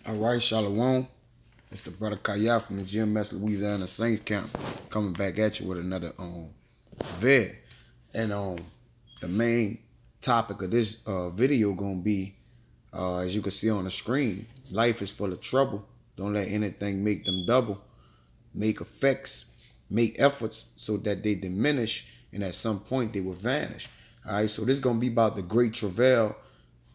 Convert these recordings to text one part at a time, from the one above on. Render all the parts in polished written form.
All right, Shalom. It's the brother Kaya from the GMS Louisiana Saints camp coming back at you with another vid. And the main topic of this video gonna be, as you can see on the screen, life is full of trouble. Don't let anything make them double. Make effects, make efforts so that they diminish, and at some point they will vanish. All right, so this is gonna be about the great travail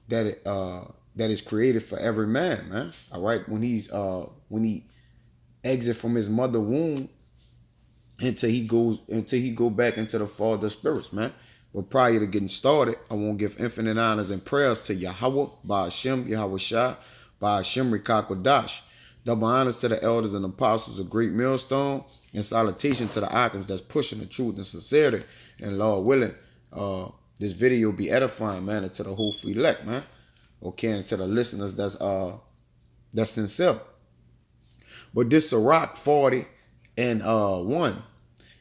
that is created for every man. All right, when he exit from his mother womb until he go back into the father spirits, man. But prior to getting started, I want to give infinite honors and prayers to Yahweh, by Hashem, Yahweh Shah, by Hashem Rikakwadash. Double honors to the elders and apostles of Great Millstone, and salutation to the icons that's pushing the truth and sincerity. And Lord willing, this video be edifying, man, and to the whole free elect, man. Okay, and to the listeners that's sincere. But this Sirach 40 and 1,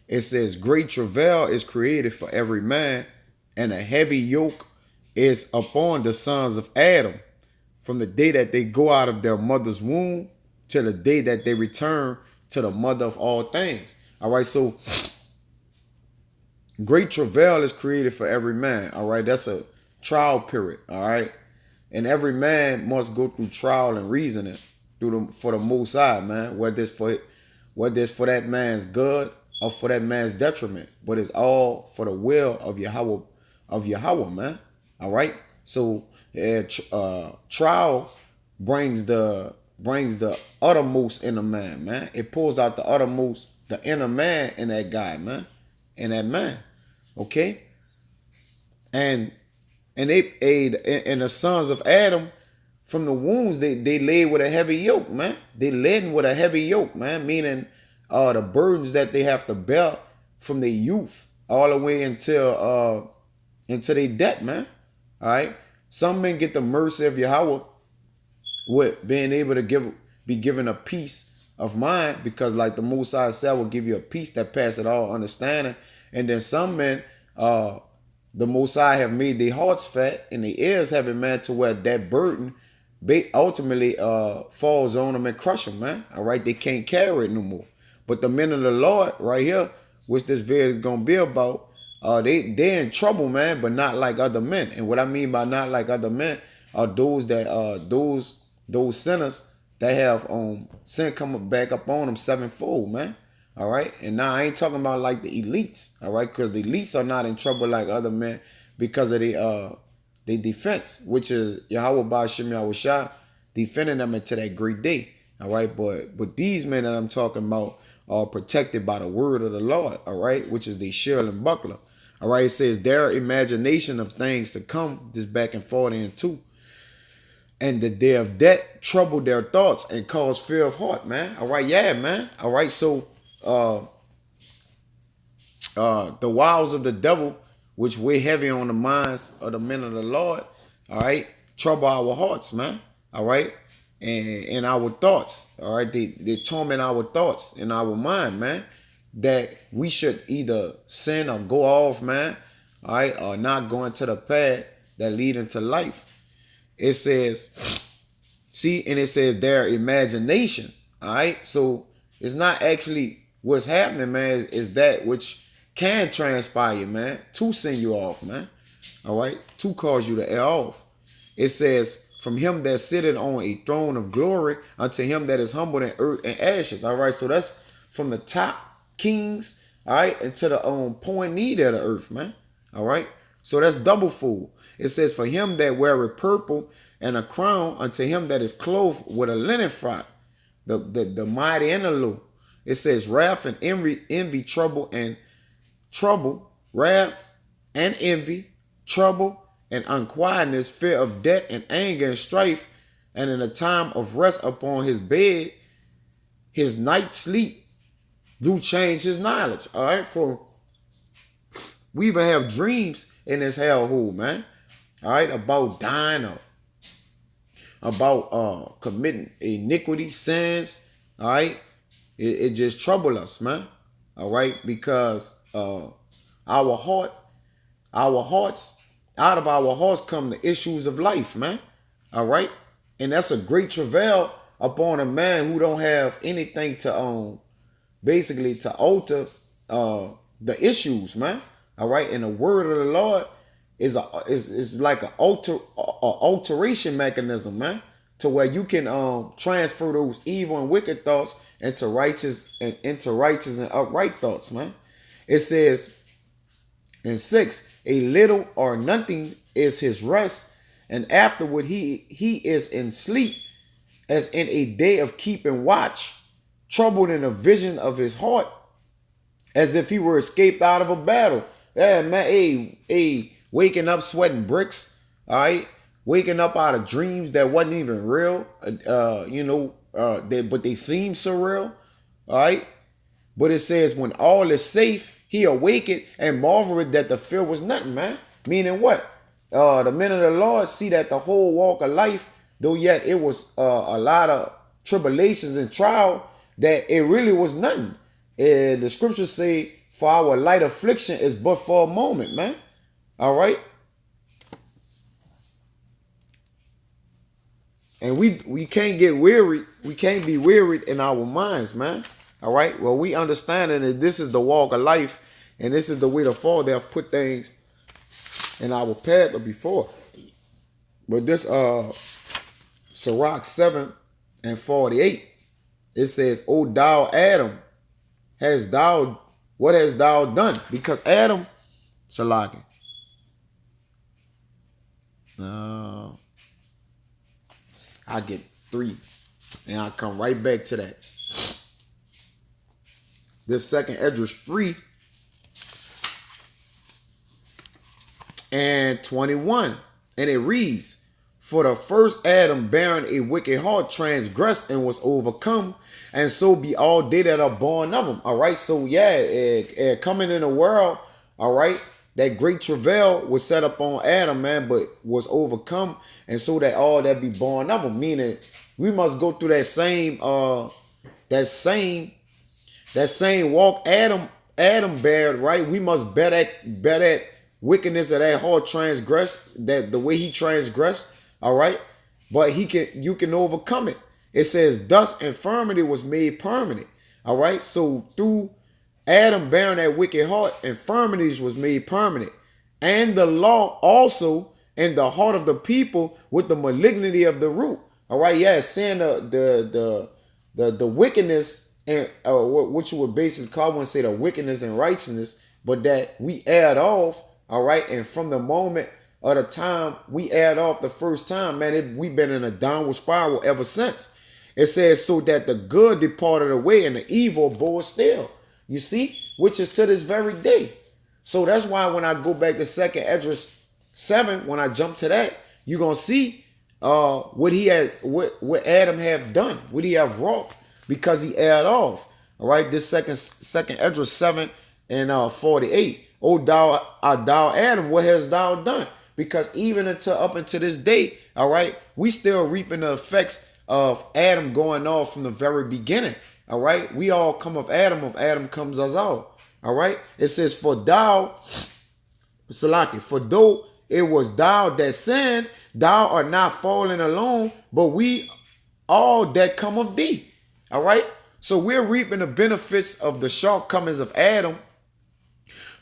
it says, great travail is created for every man, and a heavy yoke is upon the sons of Adam, from the day that they go out of their mother's womb till the day that they return to the mother of all things. All right, so great travail is created for every man. All right, that's a trial period. All right, and every man must go through trial and reasoning for the Most High, man. Whether it's for that man's good or for that man's detriment, but it's all for the will of Yahweh, man. All right. So trial brings the uttermost in a man. It pulls out the uttermost, the inner man in that guy, man, in that man. Okay. And the sons of Adam, from the wombs, they laid with a heavy yoke, man. They laden with a heavy yoke, man, meaning the burdens that they have to bear from their youth all the way until their death, man. All right. Some men get the mercy of Yahweh with being able to be given a peace of mind, because like the Most High said, will give you a peace that passeth all understanding. And then some men, the Most High have made their hearts fat and their ears heavy, man, to where that burden ultimately falls on them and crush them, man. All right, they can't carry it no more. But the men of the Lord right here, which this video is gonna be about, they're in trouble, man, but not like other men. And what I mean by not like other men are those sinners that have sin come back up on them sevenfold, man. All right, and now I ain't talking about like the elites, all right, because the elites are not in trouble like other men because of the defense, which is Yahweh Ba'Shem Yahweh Shah defending them into that great day. All right, but these men that I'm talking about are protected by the word of the Lord, all right, which is the shield and buckler. All right, it says their imagination of things to come, this back and forth and two. And the day of death trouble their thoughts and cause fear of heart, man. All right, yeah, man. All right, so the wiles of the devil, which weigh heavy on the minds of the men of the Lord, all right, trouble our hearts, man. All right, and our thoughts, all right, they torment our thoughts in our mind, man, that we should either sin or go off, man, all right, or not go into the path that lead into life. It says, see, and it says their imagination, all right, so it's not actually what's happening, man, is that which can transpire, man, to send you off, man. All right, to cause you to err off. It says, from him that sitteth on a throne of glory unto him that is humbled in earth and ashes. All right, so that's from the top kings, all right, into the point need of the earth, man. All right, so that's double fold. It says, for him that weareth purple and a crown unto him that is clothed with a linen frock, the mighty and the low. It says, wrath and envy, trouble, wrath and envy, trouble and unquietness, fear of death and anger and strife, and in a time of rest upon his bed, his night sleep do change his knowledge. All right, for we even have dreams in this hellhole, man. All right, about dying or about committing iniquity, sins. All right, it just trouble us, man. All right, because our hearts, out of our hearts come the issues of life, man. All right, And that's a great travail upon a man who don't have anything to basically to alter the issues, man. All right, and the word of the Lord is like an alteration mechanism, man, to where you can transfer those evil and wicked thoughts into righteous and upright thoughts, man. It says in 6, a little or nothing is his rest, and afterward he is in sleep, as in a day of keeping watch, troubled in a vision of his heart, as if he were escaped out of a battle. Yeah, man, waking up sweating bricks, all right? Waking up out of dreams that wasn't even real, but they seem surreal, all right? But it says, when all is safe, he awakened and marveled that the fear was nothing, man. Meaning what? The men of the Lord see that the whole walk of life, though yet it was a lot of tribulations and trial, that it really was nothing. The scriptures say, for our light affliction is but for a moment, man. All right. And we can't get weary. We can't be wearied in our minds, man. All right. Well, we understanding that this is the walk of life, and this is the way the Father have put things in our path before. But this Sirach 7:48, it says, "O thou Adam, what hast thou done?" Because Adam, Salaki. I get 3, and I'll come right back to that. This second Esdras 3:21, and it reads, "For the first Adam, bearing a wicked heart, transgressed and was overcome, and so be all they that are born of him." All right, so yeah, coming in the world, all right, that great travail was set up on Adam, man, but was overcome, and so that all that be born of him. Meaning, we must go through that same walk Adam bared, right? We must bear that wickedness of that heart transgress, that the way he transgressed, all right? But you can overcome it. It says, "Thus infirmity was made permanent." All right? So through Adam bearing that wicked heart, infirmities was made permanent. And the law also in the heart of the people with the malignity of the root. All right, yeah, saying the wickedness and what you would basically call, I wouldn't say the wickedness and righteousness, but that we add off. All right, and from the moment of the time we add off the first time, man, we've been in a downward spiral ever since. It says, so that the good departed away and the evil bore still. You see, which is to this very day. So that's why when I go back to second Esdras 7, when I jump to that, you're gonna see what Adam have done, what he have wrought, because he add off. All right, this second Esdras 7:48. "O thou Adam, what hast thou done?" Because even up until this day, all right, we still reaping the effects of Adam going off from the very beginning. All right, we all come of Adam comes us all. All right, it says, "For thou, Salaki, for though it was thou that sinned, thou art not fallen alone, but we all that come of thee." All right, so we're reaping the benefits of the shortcomings of Adam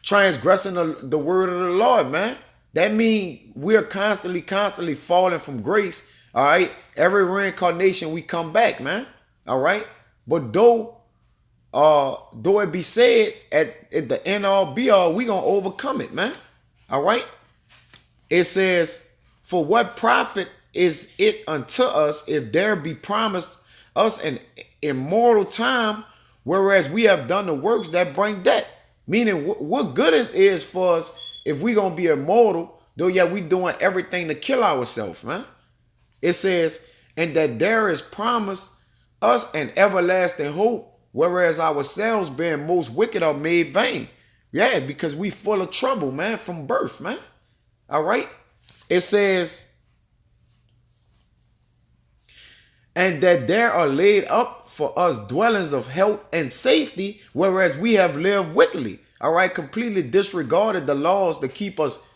transgressing the word of the Lord, man. That means we're constantly falling from grace. All right, every reincarnation we come back, man. All right, but though it be said at the end all be all, we gonna overcome it, man. All right, it says, "For what profit is it unto us if there be promised us an immortal time, whereas we have done the works that bring death?" Meaning, what good it is for us if we gonna be immortal, though yet we doing everything to kill ourselves, man. It says, "And that there is promised us an everlasting hope, whereas ourselves being most wicked are made vain." Yeah, because we full of trouble, man, from birth, man. All right. It says, "And that there are laid up for us dwellings of health and safety, whereas we have lived wickedly." All right, completely disregarded the laws to keep us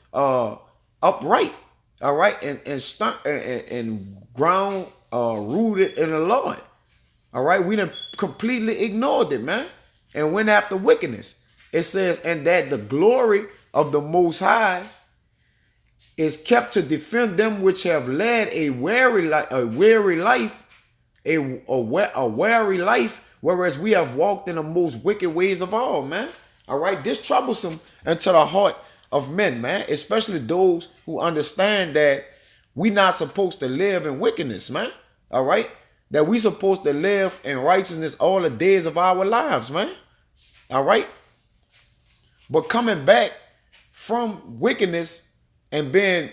upright. All right, and ground rooted in the Lord. All right, we done completely ignored it, man, and went after wickedness. It says, and that the glory of the Most High is kept to defend them which have led a weary life, a weary life, whereas we have walked in the most wicked ways of all, man. All right, this troublesome unto the heart of men, man, especially those who understand that we not supposed to live in wickedness, man. All right, that we supposed to live in righteousness all the days of our lives, man. All right, but coming back from wickedness and being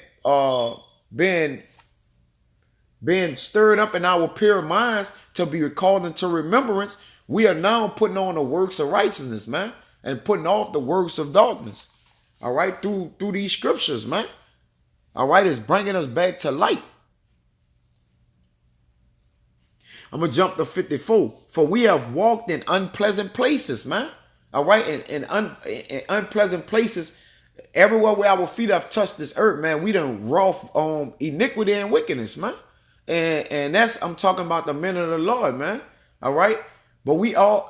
stirred up in our pure minds to be recalled into remembrance, we are now putting on the works of righteousness, man, and putting off the works of darkness. All right, through these scriptures, man. All right, it's bringing us back to light. I'm gonna jump to 54. For we have walked in unpleasant places, man. All right, in unpleasant places, everywhere where our feet have touched this earth, man, we done wrought iniquity and wickedness, man. And that's, I'm talking about the men of the Lord, man. All right. But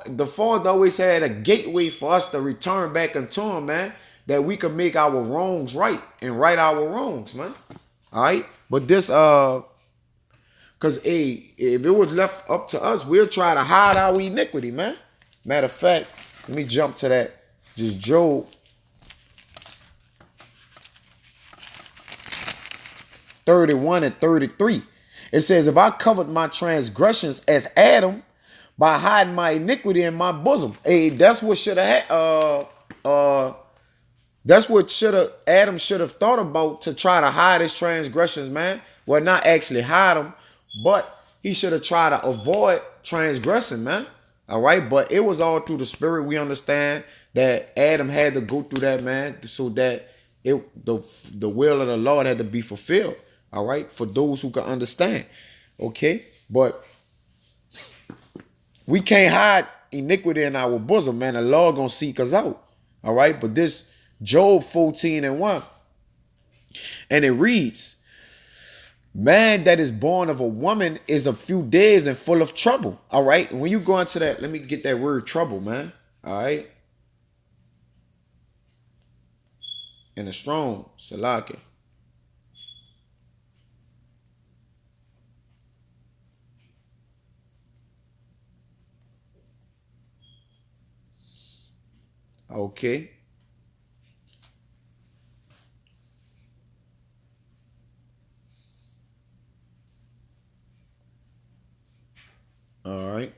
the Father always had a gateway for us to return back unto him, man, that we could make our wrongs right and right our wrongs, man. All right. But this, because if it was left up to us, we'll try to hide our iniquity, man. Matter of fact, let me jump to that. Just Job 31 and 33. It says, if I covered my transgressions as Adam by hiding my iniquity in my bosom. Hey, that's what should have that's what Adam should have thought about, to try to hide his transgressions, man. Well, not actually hide them, but he should have tried to avoid transgressing, man. All right, but it was all through the Spirit. We understand that Adam had to go through that, man, so that the will of the Lord had to be fulfilled. All right, for those who can understand. Okay, but we can't hide iniquity in our bosom, man. The Lord gonna seek us out. All right, but this Job 14 and 1, and it reads, man that is born of a woman is a few days and full of trouble. All right, when you go into that, let me get that word trouble, man. All right, in a strong Salaki. Okay. All right.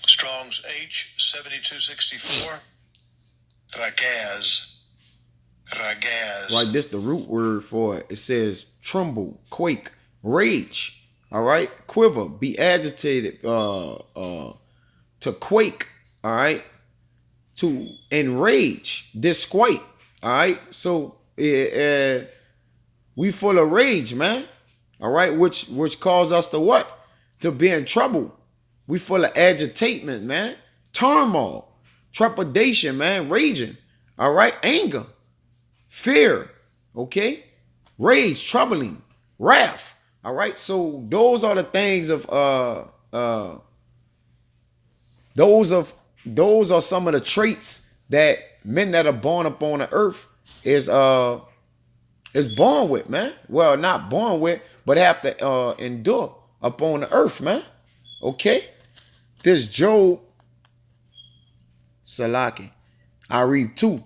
Strong's H7264. Ragaz. Right, this the root word for it. It says tremble, quake, rage. All right, quiver, be agitated, to quake. All right, to enrage, disquiet. All right, so we full of rage, man. All right, which cause us to what? To be in trouble. We full of agitation, man. Turmoil, trepidation, man, raging. All right, anger, fear, okay, rage, troubling, wrath. All right, so those are the things of those are some of the traits that men that are born upon the earth is born with, man. Well, not born with, but have to endure upon the earth, man. Okay, this Job Salaki, I read 2.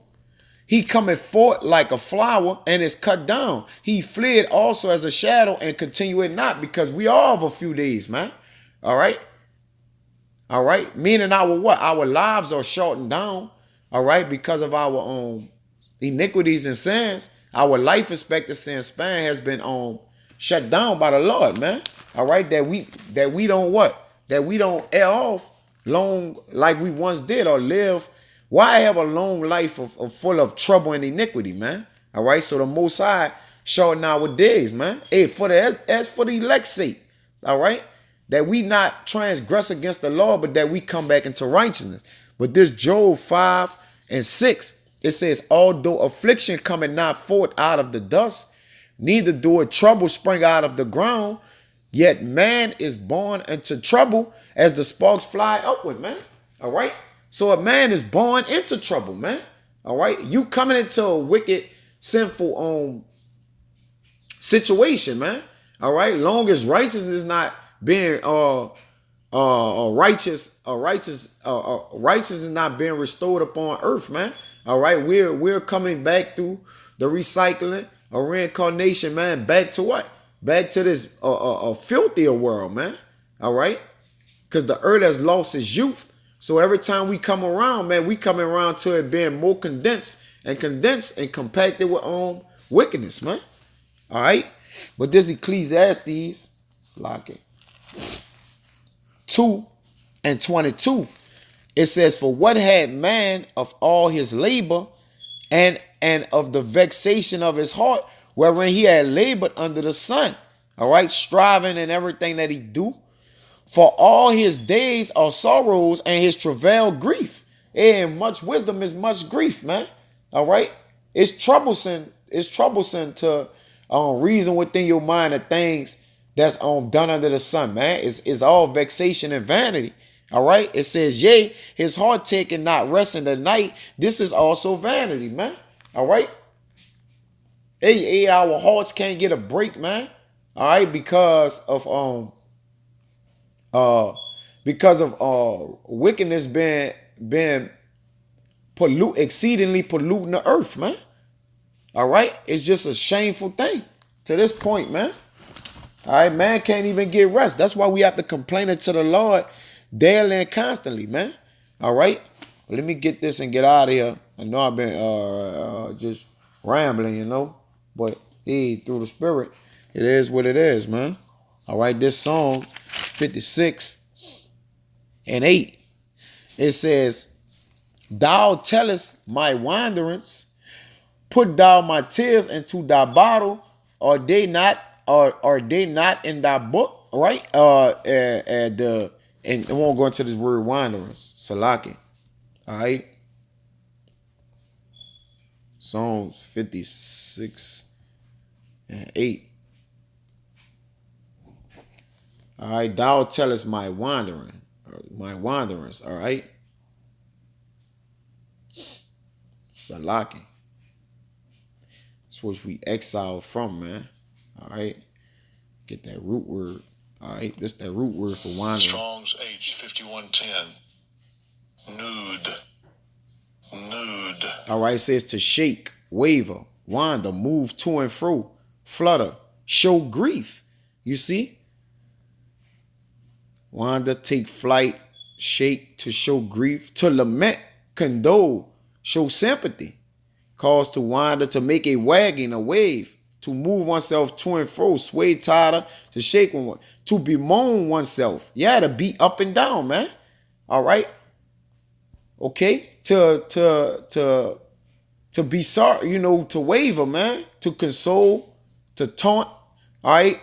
He cometh forth like a flower and is cut down. He fled also as a shadow and continueth not, because we are of a few days, man. All right. All right. Meaning our what? Our lives are shortened down. All right. Because of our iniquities and sins, our life expectancy and span has been shut down by the Lord, man. All right. That we don't what? That we don't air off long like we once did, or live. Why have a long life of full of trouble and iniquity, man? All right, so the Most High shorten our days, man. Hey, as for the elect's sake, all right, that we not transgress against the law, but that we come back into righteousness. But this Job 5 and 6, it says, although affliction cometh not forth out of the dust, neither do a trouble spring out of the ground. Yet man is born into trouble as the sparks fly upward, man. All right. So a man is born into trouble, man. All right. You coming into a wicked, sinful situation, man. All right. Long as righteousness is not being righteous is not being restored upon earth, man. All right, we're coming back through the recycling or reincarnation, man. Back to what? Back to this filthier world, man. All right, because the earth has lost its youth. So every time we come around, man, we coming around to it being more condensed and compacted with wickedness, man. All right, but this Ecclesiastes, like it. 2:22, it says, for what had man of all his labor and of the vexation of his heart, wherein he had labored under the sun, all right, striving in everything that he do, for all his days are sorrows and his travail grief. And much wisdom is much grief, man. All right, it's troublesome to reason within your mind of things that's done under the sun, man. It's all vexation and vanity. All right. It says, yea, his heart taking not rest in the night. This is also vanity, man. All right. Hey, our hearts can't get a break, man. All right, because of wickedness being exceedingly polluting the earth, man. All right. It's just a shameful thing to this point, man. All right, man can't even get rest. That's why we have to complain to the Lord daily and constantly, man. All right. Well, let me get this and get out of here. I know I've been just rambling, you know, but hey, through the spirit, it is what it is, man. All right, this song 56:8, it says, thou tellest my wanderings, put thou my tears into thy bottle, are they not in thy book, right? And I won't go into this word wanderers, Salaki. All right. Psalms 56:8. All right, thou tellest my wanderers, all right? Salaki. That's what we exiled from, man. All right. Get that root word. All right. This that root word for wandering. Strong's H5110. Nude. All right. It says to shake, waver, wander, move to and fro, flutter, show grief. You see? Wander, take flight, shake, to show grief, to lament, condole, show sympathy, cause to wander, to make a wagging, a wave, to move oneself to and fro, sway, totter, to shake one, to bemoan oneself. Yeah, to be up and down, man. All right. Okay. To be sorry, you know, to waver, man, to console, to taunt. All right.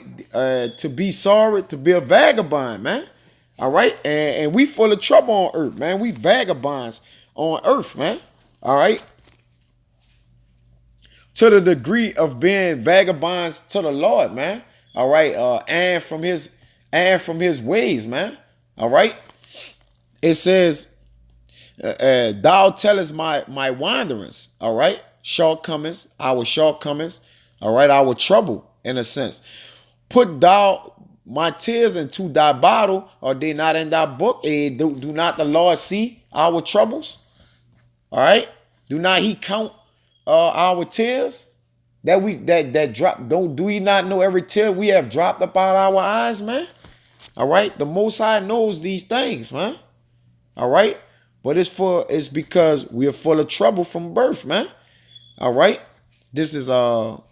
To be sorry, to be a vagabond, man. All right. And we full of trouble on earth, man. We vagabonds on earth, man. All right. To the degree of being vagabonds to the Lord, man. All right. And from his ways, man. All right. It says, thou tellest my wanderings. All right. Shortcomings, our shortcomings. All right. Our trouble, in a sense. Put thou my tears into thy bottle, are they not in thy book? Do not the Lord see our troubles? All right. Do not he count our tears that drop? Do we not know every tear we have dropped up out our eyes, man? All right. The Most High knows these things, man. All right. But it's because we are full of trouble from birth, man. All right. This is Psalms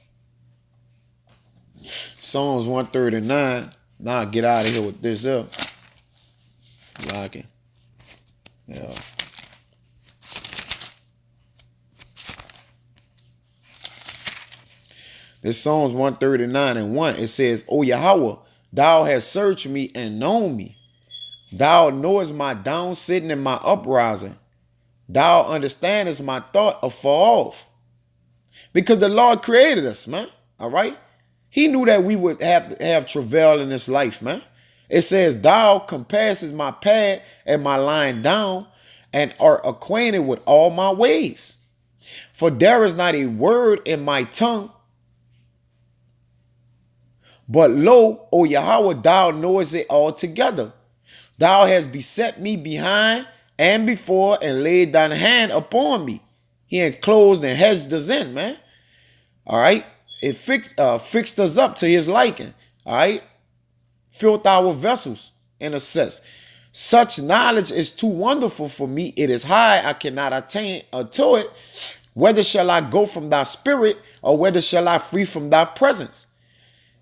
139. Now I get out of here with this up. Like it. Yeah. This Psalms 139:1. It says, O Yahweh, thou hast searched me and known me. Thou knowest my down sitting and my uprising. Thou understandest my thought afar off. Because the Lord created us, man. All right. He knew that we would have travail in this life, man. It says, thou compasses my path and my lying down, and art acquainted with all my ways. For there is not a word in my tongue, but lo, O Yahweh, thou knowest it altogether. Thou hast beset me behind and before, and laid thine hand upon me. He enclosed and hedged us in, man. All right. It fixed us up to his liking. All right. Filled our vessels in a sense. Such knowledge is too wonderful for me. It is high. I cannot attain unto it. Whether shall I go from thy spirit, or whether shall I flee from thy presence?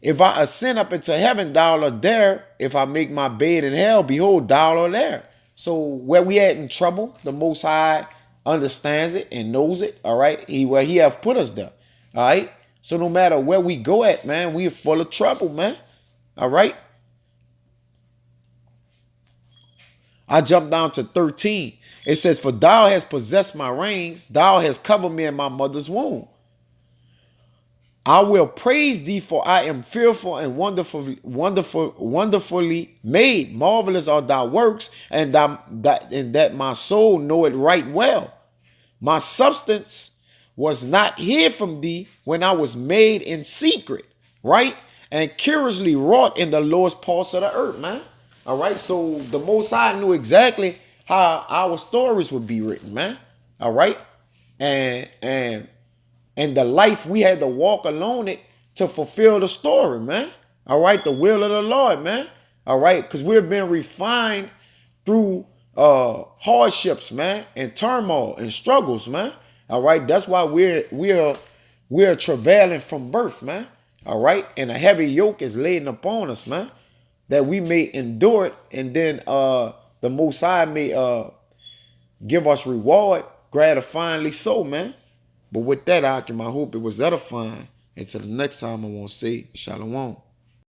If I ascend up into heaven, thou art there. If I make my bed in hell, behold, thou art there. So where we at in trouble, the Most High understands it and knows it. All right. Where he have put us there. All right. So no matter where we go at, man, we are full of trouble, man. All right. I jump down to 13. It says, for thou hast possessed my reins, thou hast covered me in my mother's womb. I will praise thee, for I am fearful and wonderfully made. Marvelous are thy works, and that my soul know it right well. My substance was not hid from thee when I was made in secret, right? And curiously wrought in the lowest parts of the earth, man. All right. So the Most High knew exactly how our stories would be written, man. All right. And the life we had to walk alone it to fulfill the story, man. All right, the will of the Lord, man. All right, because we're being refined through hardships, man, and turmoil and struggles, man. All right, that's why we're travailing from birth, man. All right, and a heavy yoke is laid upon us, man, that we may endure it, and then the Most High may give us reward gratifyingly so, man. But with that, Akim, I hope it was edifying. Until the next time, I want to say Shalom.